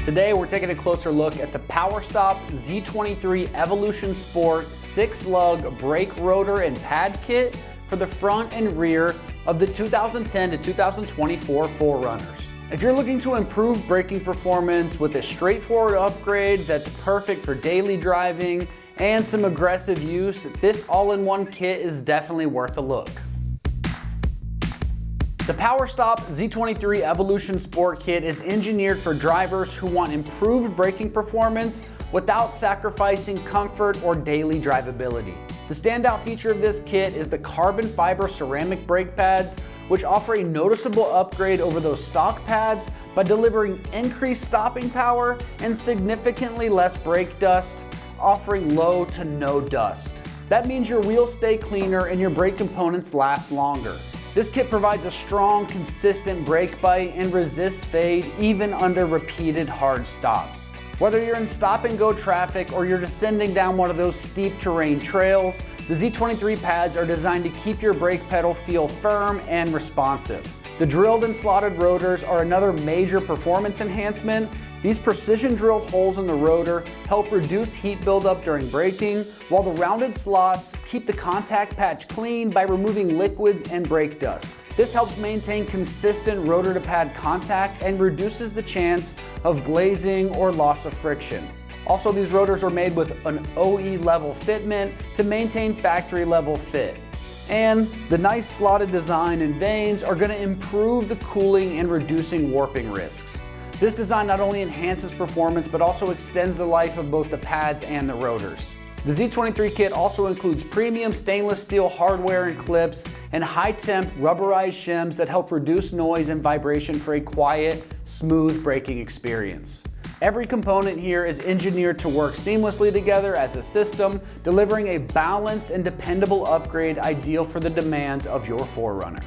Today we're taking a closer look at the PowerStop Z23 Evolution Sport 6-lug brake rotor and pad kit for the front and rear of the 2010 to 2024 4Runners. If you're looking to improve braking performance with a straightforward upgrade that's perfect for daily driving and some aggressive use, this all-in-one kit is definitely worth a look. The PowerStop Z23 Evolution Sport Kit is engineered for drivers who want improved braking performance without sacrificing comfort or daily drivability. The standout feature of this kit is the carbon fiber ceramic brake pads, which offer a noticeable upgrade over those stock pads by delivering increased stopping power and significantly less brake dust, offering low to no dust. That means your wheels stay cleaner and your brake components last longer. This kit provides a strong, consistent brake bite and resists fade even under repeated hard stops. Whether you're in stop and go traffic or you're descending down one of those steep terrain trails, the Z23 pads are designed to keep your brake pedal feel firm and responsive. The drilled and slotted rotors are another major performance enhancement. These precision drilled holes in the rotor help reduce heat buildup during braking, while the rounded slots keep the contact patch clean by removing liquids and brake dust. This helps maintain consistent rotor to pad contact and reduces the chance of glazing or loss of friction. Also, these rotors are made with an OE level fitment to maintain factory level fit. And the nice slotted design and vanes are going to improve the cooling and reducing warping risks. This design not only enhances performance, but also extends the life of both the pads and the rotors. The Z23 kit also includes premium stainless steel hardware and clips and high-temp rubberized shims that help reduce noise and vibration for a quiet, smooth braking experience. Every component here is engineered to work seamlessly together as a system, delivering a balanced and dependable upgrade ideal for the demands of your 4Runner.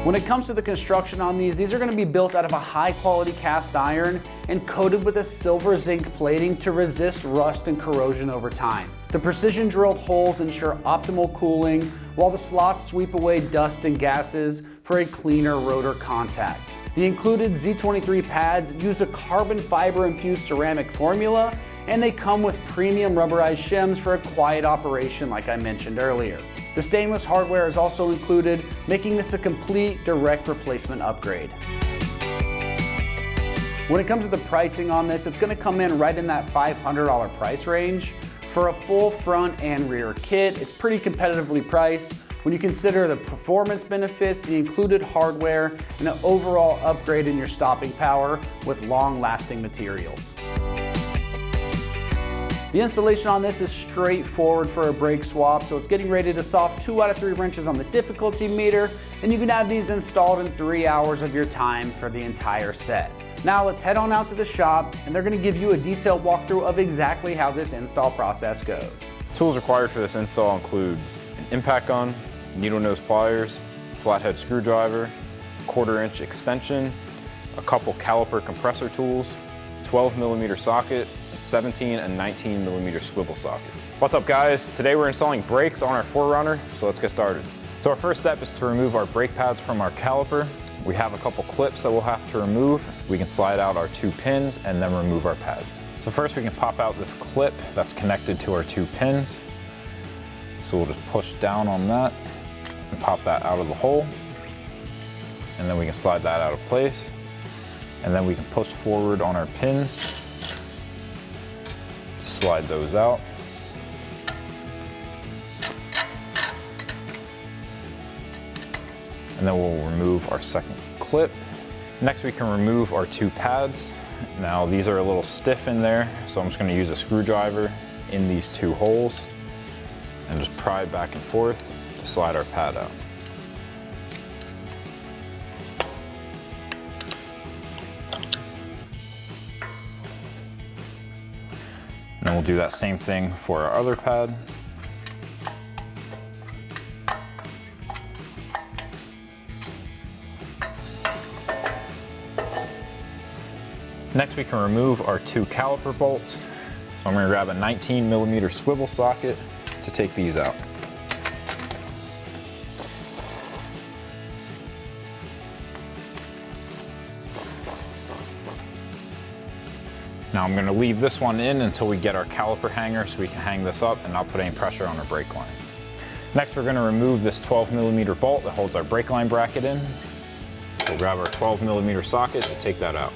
When it comes to the construction on these are going to be built out of a high-quality cast iron and coated with a silver zinc plating to resist rust and corrosion over time. The precision drilled holes ensure optimal cooling, while the slots sweep away dust and gases for a cleaner rotor contact. The included Z23 pads use a carbon fiber infused ceramic formula, and they come with premium rubberized shims for a quiet operation like I mentioned earlier. The stainless hardware is also included, making this a complete direct replacement upgrade. When it comes to the pricing on this, it's going to come in right in that $500 price range. For a full front and rear kit, it's pretty competitively priced when you consider the performance benefits, the included hardware, and an overall upgrade in your stopping power with long-lasting materials. The installation on this is straightforward for a brake swap, so it's getting ready to soft 2 out of 3 wrenches on the difficulty meter, and you can have these installed in 3 hours of your time for the entire set. Now let's head on out to the shop, and they're going to give you a detailed walkthrough of exactly how this install process goes. Tools required for this install include an impact gun, needle nose pliers, flathead screwdriver, 1/4 inch extension, a couple caliper compressor tools, 12mm socket, 17 and 19mm swivel sockets. What's up guys? Today we're installing brakes on our 4Runner, so let's get started. So our first step is to remove our brake pads from our caliper. We have a couple clips that we'll have to remove. We can slide out our 2 pins and then remove our pads. So first we can pop out this clip that's connected to our 2 pins. So we'll just push down on that and pop that out of the hole. And then we can slide that out of place. And then we can push forward on our pins. Slide those out. And then we'll remove our second clip. Next we can remove our 2 pads. Now these are a little stiff in there, so I'm just going to use a screwdriver in these 2 holes and just pry back and forth to slide our pad out. And then we'll do that same thing for our other pad. Next we can remove our 2 caliper bolts. So I'm going to grab a 19mm swivel socket to take these out. Now I'm going to leave this one in until we get our caliper hanger so we can hang this up and not put any pressure on our brake line. Next, we're going to remove this 12mm bolt that holds our brake line bracket in. We'll grab our 12mm socket to take that out.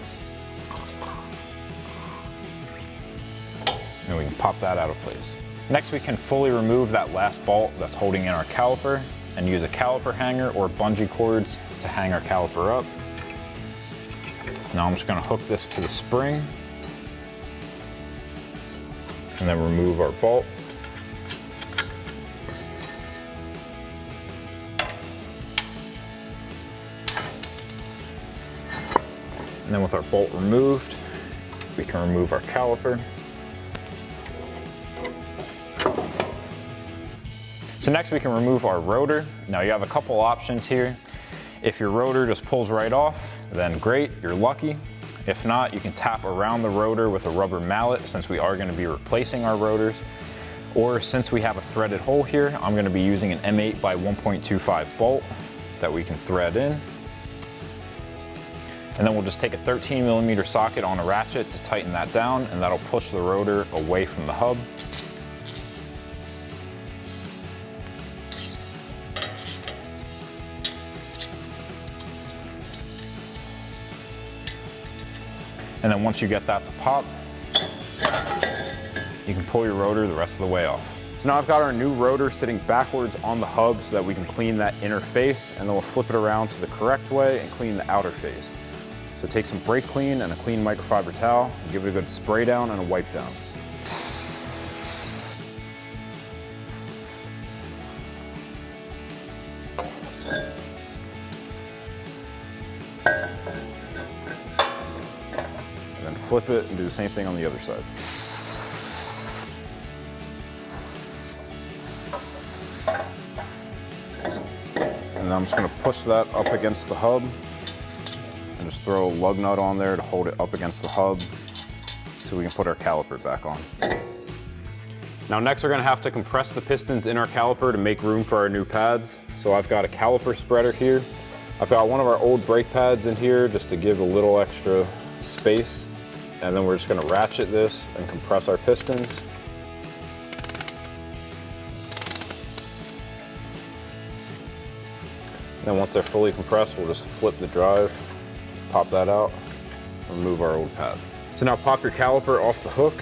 And we can pop that out of place. Next, we can fully remove that last bolt that's holding in our caliper and use a caliper hanger or bungee cords to hang our caliper up. Now I'm just going to hook this to the spring and then remove our bolt. And then with our bolt removed, we can remove our caliper. So next we can remove our rotor. Now you have a couple options here. If your rotor just pulls right off, then great, you're lucky. If not, you can tap around the rotor with a rubber mallet since we are going to be replacing our rotors. Or since we have a threaded hole here, I'm going to be using an M8 by 1.25 bolt that we can thread in. And then we'll just take a 13mm socket on a ratchet to tighten that down, and that'll push the rotor away from the hub. And then once you get that to pop, you can pull your rotor the rest of the way off. So now I've got our new rotor sitting backwards on the hub so that we can clean that inner face, and then we'll flip it around to the correct way and clean the outer face. So take some brake clean and a clean microfiber towel, and give it a good spray down and a wipe down. And then flip it and do the same thing on the other side. And then I'm just going to push that up against the hub. And just throw a lug nut on there to hold it up against the hub so we can put our caliper back on. Now next we're going to have to compress the pistons in our caliper to make room for our new pads. So I've got a caliper spreader here. I've got one of our old brake pads in here just to give a little extra space. And then we're just going to ratchet this and compress our pistons. Then once they're fully compressed, we'll just flip the drive, pop that out, remove our old pad. So now pop your caliper off the hook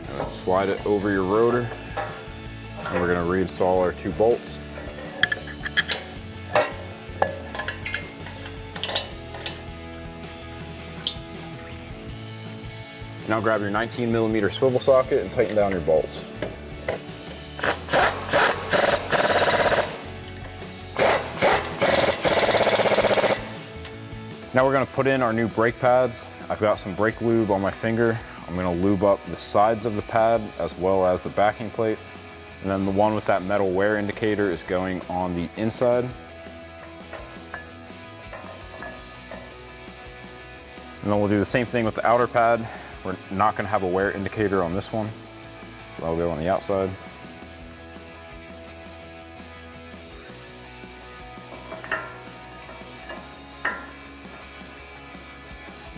and then slide it over your rotor. And we're going to reinstall our two bolts. Now grab your 19mm swivel socket and tighten down your bolts. Now we're going to put in our new brake pads. I've got some brake lube on my finger. I'm going to lube up the sides of the pad as well as the backing plate. And then the one with that metal wear indicator is going on the inside. And then we'll do the same thing with the outer pad. We're not going to have a wear indicator on this one, so that'll go on the outside.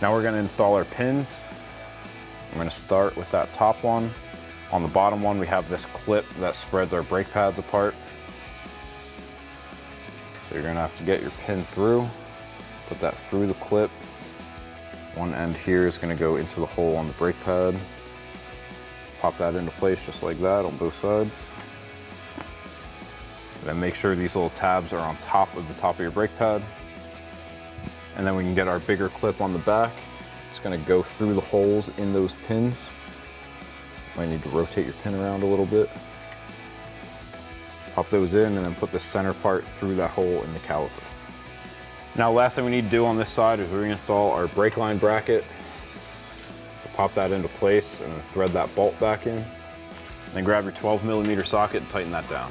Now we're going to install our pins. I'm going to start with that top one. On the bottom one, we have this clip that spreads our brake pads apart. So you're going to have to get your pin through, put that through the clip. One end here is going to go into the hole on the brake pad. Pop that into place just like that on both sides. And then make sure these little tabs are on top of your brake pad. And then we can get our bigger clip on the back. It's going to go through the holes in those pins. Might need to rotate your pin around a little bit. Pop those in and then put the center part through that hole in the caliper. Now last thing we need to do on this side is reinstall our brake line bracket. So pop that into place and then thread that bolt back in. Then grab your 12mm socket and tighten that down.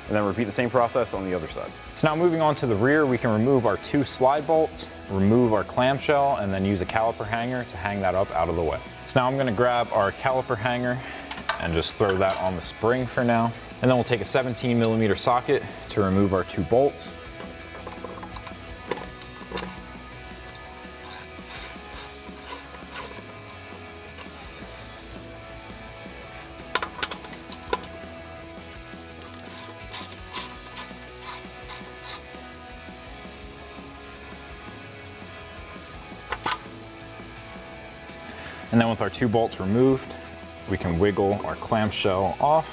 And then repeat the same process on the other side. So now moving on to the rear, we can remove our two slide bolts, remove our clamshell, and then use a caliper hanger to hang that up out of the way. So now I'm going to grab our caliper hanger and just throw that on the spring for now. And then we'll take a 17mm socket to remove our two bolts. And then with our 2 bolts removed, we can wiggle our clamshell off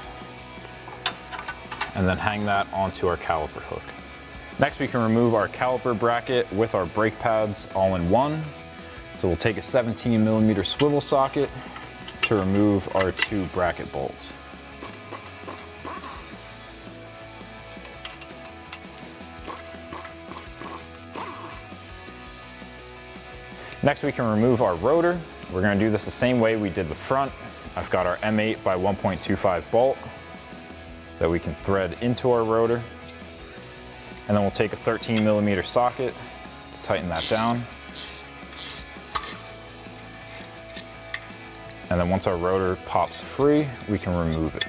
and then hang that onto our caliper hook. Next, we can remove our caliper bracket with our brake pads all in one. So we'll take a 17mm swivel socket to remove our 2 bracket bolts. Next, we can remove our rotor. We're gonna do this the same way we did the front. I've got our M8 by 1.25 bolt that we can thread into our rotor. And then we'll take a 13mm socket to tighten that down. And then once our rotor pops free, we can remove it.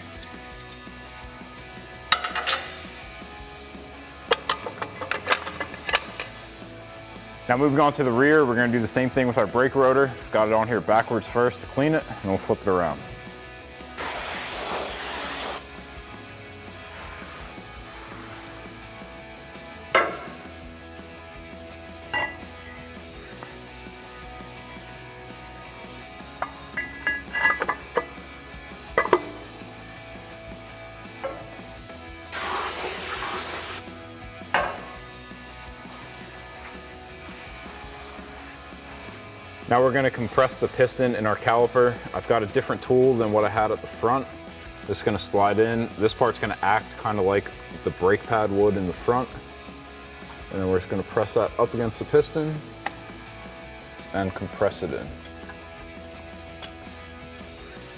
Now moving on to the rear, we're gonna do the same thing with our brake rotor. Got it on here backwards first to clean it, and we'll flip it around. Now we're gonna compress the piston in our caliper. I've got a different tool than what I had at the front. This is gonna slide in. This part's gonna act kind of like the brake pad would in the front. And then we're just gonna press that up against the piston and compress it in.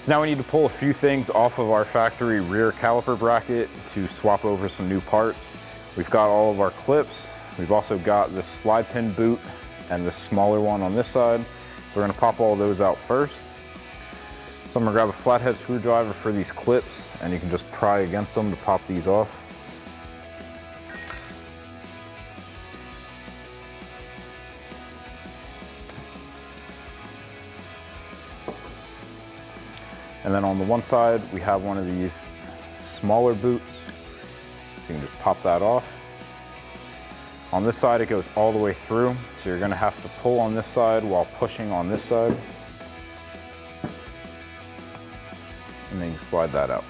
So now we need to pull a few things off of our factory rear caliper bracket to swap over some new parts. We've got all of our clips. We've also got this slide pin boot and this smaller one on this side. So we're gonna pop all those out first. So I'm gonna grab a flathead screwdriver for these clips, and you can just pry against them to pop these off. And then on the one side, we have one of these smaller boots. You can just pop that off. On this side, it goes all the way through, so you're gonna have to pull on this side while pushing on this side. And then you slide that out.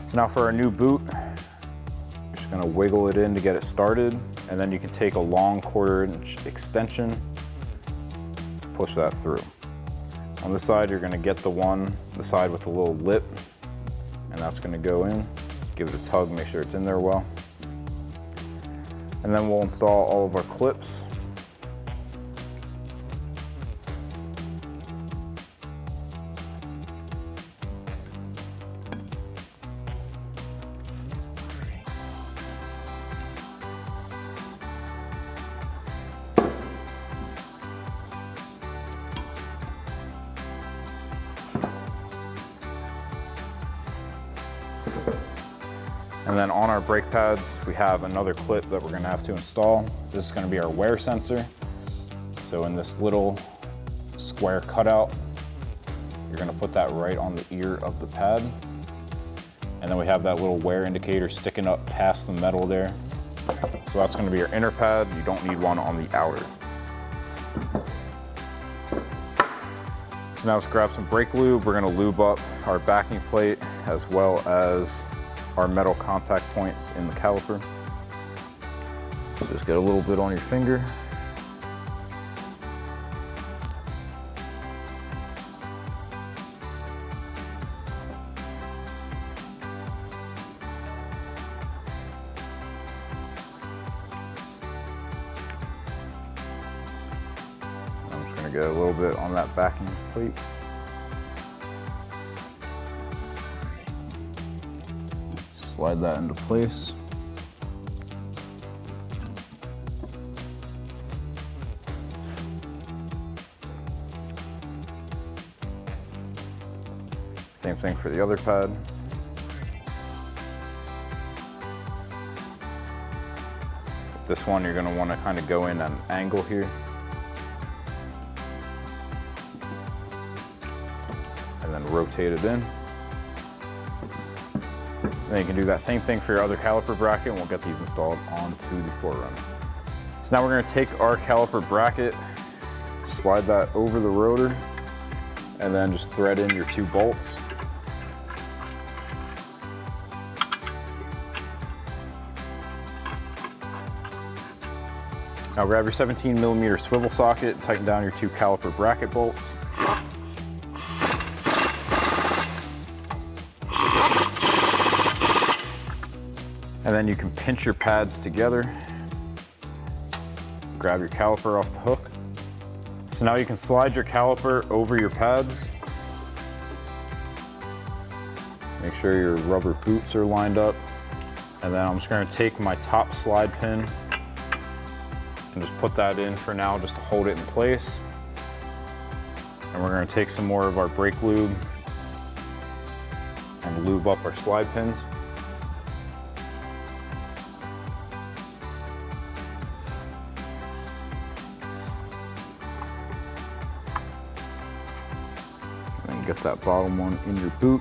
So now for our new boot, you're just gonna wiggle it in to get it started, and then you can take a long 1/4" extension to push that through. On this side, you're gonna get the side with the little lip, and that's gonna go in. Give it a tug, make sure it's in there well. And then we'll install all of our clips. And then on our brake pads, we have another clip that we're gonna have to install. This is gonna be our wear sensor. So in this little square cutout, you're gonna put that right on the ear of the pad. And then we have that little wear indicator sticking up past the metal there. So that's gonna be your inner pad. You don't need one on the outer. So now let's grab some brake lube. We're gonna lube up our backing plate as well as our metal contact points in the caliper. So just get a little bit on your finger. I'm just gonna get a little bit on that backing plate. Slide that into place. Same thing for the other pad. This one you're going to want to kind of go in at an angle here. And then rotate it in. Then you can do that same thing for your other caliper bracket, and we'll get these installed onto the 4Runner. So now we're going to take our caliper bracket, slide that over the rotor, and then just thread in your 2 bolts. Now grab your 17mm swivel socket and tighten down your 2 caliper bracket bolts. And then you can pinch your pads together. Grab your caliper off the hook. So now you can slide your caliper over your pads. Make sure your rubber boots are lined up. And then I'm just going to take my top slide pin and just put that in for now just to hold it in place. And we're going to take some more of our brake lube and lube up our slide pins. And get that bottom one in your boot.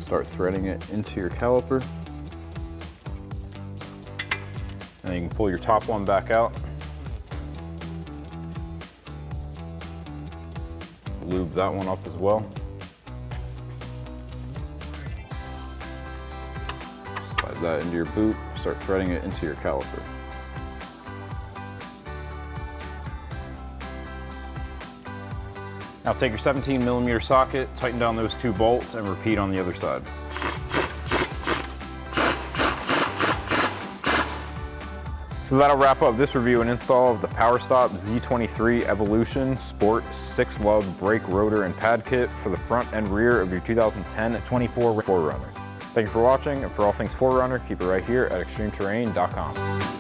Start threading it into your caliper. And then you can pull your top one back out. Lube that one up as well. Slide that into your boot, start threading it into your caliper. Now take your 17mm socket, tighten down those 2 bolts, and repeat on the other side. So that'll wrap up this review and install of the PowerStop Z23 Evolution Sport 6-lug brake, rotor, and pad kit for the front and rear of your 2010-24 4Runner. Thank you for watching, and for all things 4Runner, keep it right here at ExtremeTerrain.com.